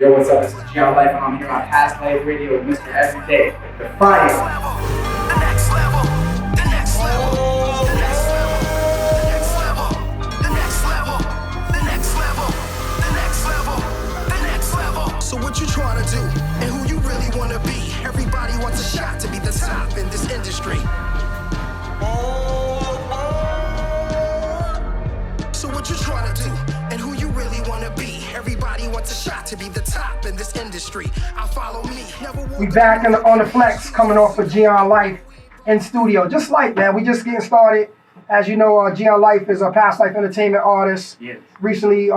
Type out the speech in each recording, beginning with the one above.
Yo, what's up? This is Gian Life, and I'm here on Past Life Radio with Mr. Everyday, the fire. The next level, the next level, the next level, the next level, the next level, the next level, the next level, the next level. So what you trying to do and who you really want to be? Everybody wants a shot to be the top in this industry. So what you trying to do and who you really want to be? Everybody wants a shot to be the top in this industry. I'll follow me. We back on the flex, coming off of Gian Life in studio. Just like, man, we just getting started. As you know, Gian Life is a past life entertainment artist. Yes. Recently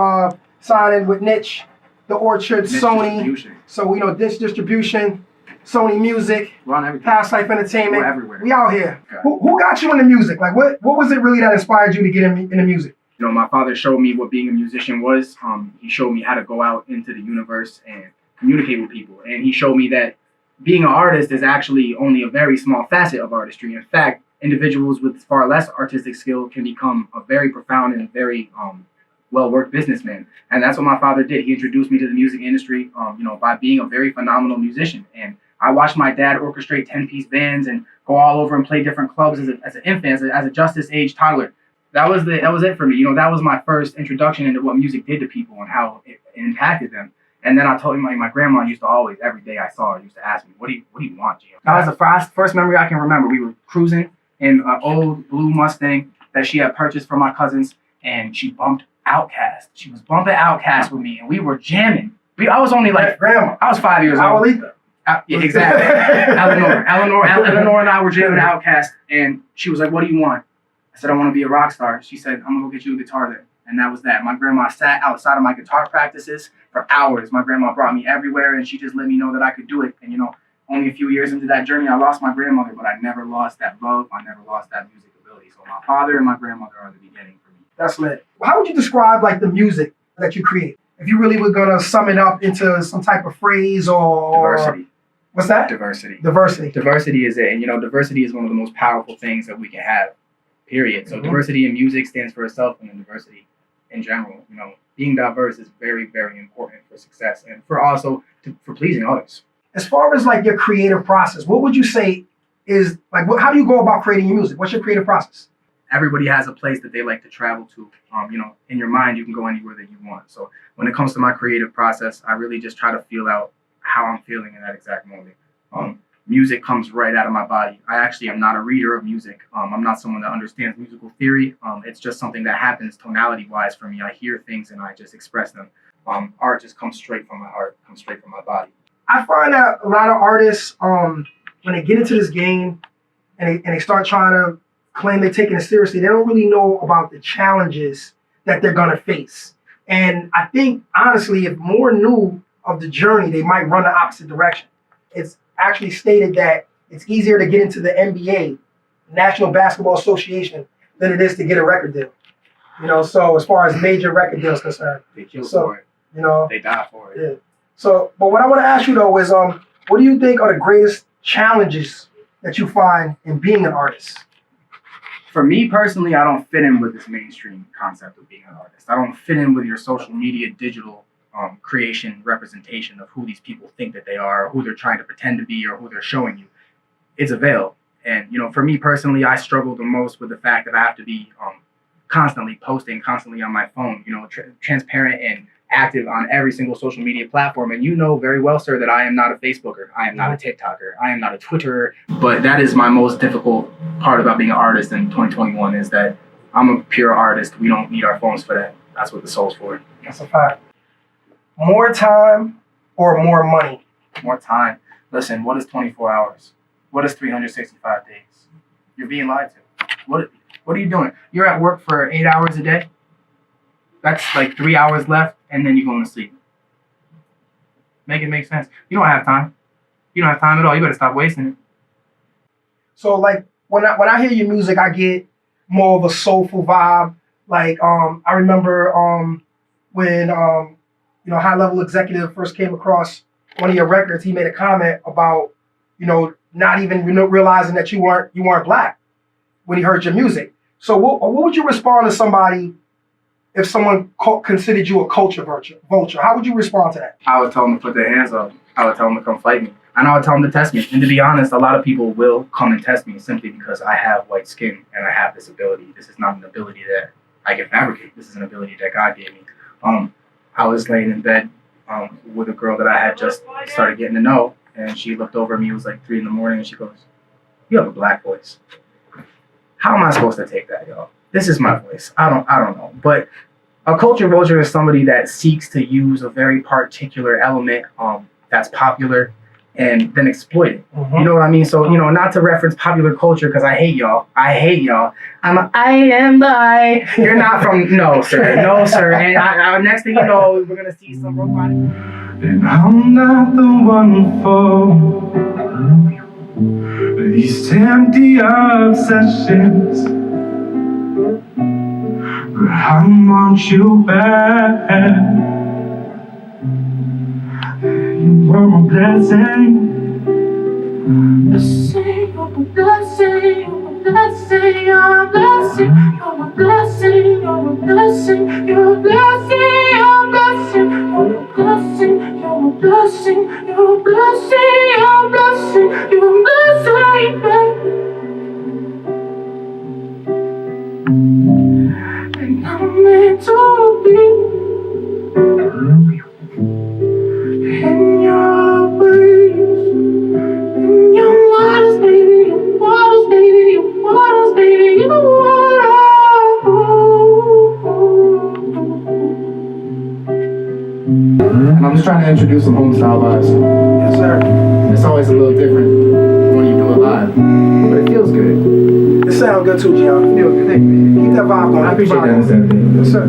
signing with Niche, The Orchard, Niche Sony. Distribution. So, Niche Distribution, Sony Music, We're on everything. past life entertainment. We're everywhere. We out here. Okay. Who got you into music? Like, what was it really that inspired you to get into music? You know, my father showed me what being a musician was. He showed me how to go out into the universe and communicate with people. And he showed me that being an artist is actually only a very small facet of artistry. In fact, individuals with far less artistic skill can become a very profound and very well-worked businessman. And that's what my father did. He introduced me to the music industry, by being a very phenomenal musician. And I watched my dad orchestrate 10-piece bands and go all over and play different clubs as an infant, as a justice-age toddler. That was it for me. That was my first introduction into what music did to people and how it impacted them. And then I told him, my grandma used to always, every day I saw her, used to ask me, what do you want, Gio? That was the first memory I can remember. We were cruising in an old blue Mustang that she had purchased for my cousins, and she bumped Outkast. She was bumping Outkast with me, and we were jamming. I was only like, grandma. I was 5 years old. Abuelita. Yeah, exactly. Eleanor and I were jamming Outkast, and she was like, what do you want? I said, I want to be a rock star. She said, I'm going to go get you a guitar then. And that was that. My grandma sat outside of my guitar practices for hours. My grandma brought me everywhere, and she just let me know that I could do it. And, only a few years into that journey, I lost my grandmother, but I never lost that love. I never lost that music ability. So my father and my grandmother are the beginning for me. That's lit. How would you describe, like, the music that you create? If you really were going to sum it up into some type of phrase or... Diversity. What's that? Diversity. Diversity. Diversity is it. And, diversity is one of the most powerful things that we can have, period. So diversity in music stands for itself, and then diversity in general. Being diverse is very, very important for success and for also for pleasing others. As far as like your creative process, what would you say is like, how do you go about creating your music? What's your creative process? Everybody has a place that they like to travel to. In your mind, you can go anywhere that you want. So when it comes to my creative process, I really just try to feel out how I'm feeling in that exact moment. Music comes right out of my body. I actually am not a reader of music. I'm not someone that understands musical theory. It's just something that happens tonality-wise for me. I hear things and I just express them. Art just comes straight from my heart, comes straight from my body. I find that a lot of artists, when they get into this game and they start trying to claim they're taking it seriously, they don't really know about the challenges that they're going to face. And I think, honestly, if more knew of the journey, they might run the opposite direction. It's actually stated that it's easier to get into the NBA, National Basketball Association, than it is to get a record deal. So as far as major record deals concerned. They kill for it. They die for it. Yeah. So, but what I want to ask you though is, what do you think are the greatest challenges that you find in being an artist? For me personally, I don't fit in with this mainstream concept of being an artist. I don't fit in with your social media, digital creation, representation of who these people think that they are, or who they're trying to pretend to be, or who they're showing you. It's a veil. And, for me personally, I struggle the most with the fact that I have to be constantly posting, constantly on my phone, transparent and active on every single social media platform. And you know very well, sir, that I am not a Facebooker. I am not a TikToker. I am not a Twitterer. But that is my most difficult part about being an artist in 2021 is that I'm a pure artist. We don't need our phones for that. That's what the soul's for. That's a fact. More time or more money? More time. Listen, what is 24 hours? What is 365 days? You're being lied to. What are you doing? You're at work for 8 hours a day. That's like 3 hours left, and then you're going to sleep. Make it make sense. You don't have time. You don't have time at all. You better stop wasting it. So like when I hear your music, I get more of a soulful vibe. Like I remember when High Level Executive first came across one of your records, he made a comment about not even realizing that you weren't black when he heard your music. So what would you respond to somebody if someone considered you a culture vulture? How would you respond to that? I would tell them to put their hands up. I would tell them to come fight me. And I would tell them to test me. And to be honest, a lot of people will come and test me simply because I have white skin and I have this ability. This is not an ability that I can fabricate. This is an ability that God gave me. I was laying in bed with a girl that I had just started getting to know, and she looked over at me. It was like 3 a.m, and she goes, "You have a black voice." How am I supposed to take that, y'all? This is my voice. I don't know. But a culture vulture is somebody that seeks to use a very particular element that's popular and then exploit it. You know what I mean? So, not to reference popular culture because I hate y'all. I am I. You're not from, no, sir. No, sir. And next thing you know, we're going to see some robotic. And I'm not the one for these empty obsessions, but I want you back. You were my blessing. Blessing, you're my blessing, you're my blessing, you're a blessing, you're my blessing, you're my blessing, you're a blessing, you're a blessing, you're a blessing, you're a blessing, you're a blessing, you're a blessing, you're a blessing, baby. And I'm meant to be in your ways, in your waters, baby, your waters, baby, your waters, baby, your waters. And I'm just trying to introduce some home style vibes. Yes, sir. It's always a little different when you do it live, but it feels good. It sounds good too, Gian. It feels good. Thank you. Keep that vibe going. I appreciate that. Yes, sir. Yes, sir.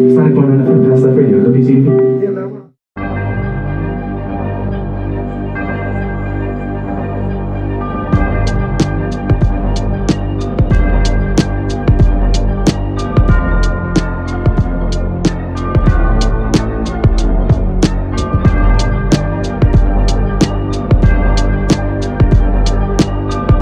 It's not going on the pass that for you. WCB.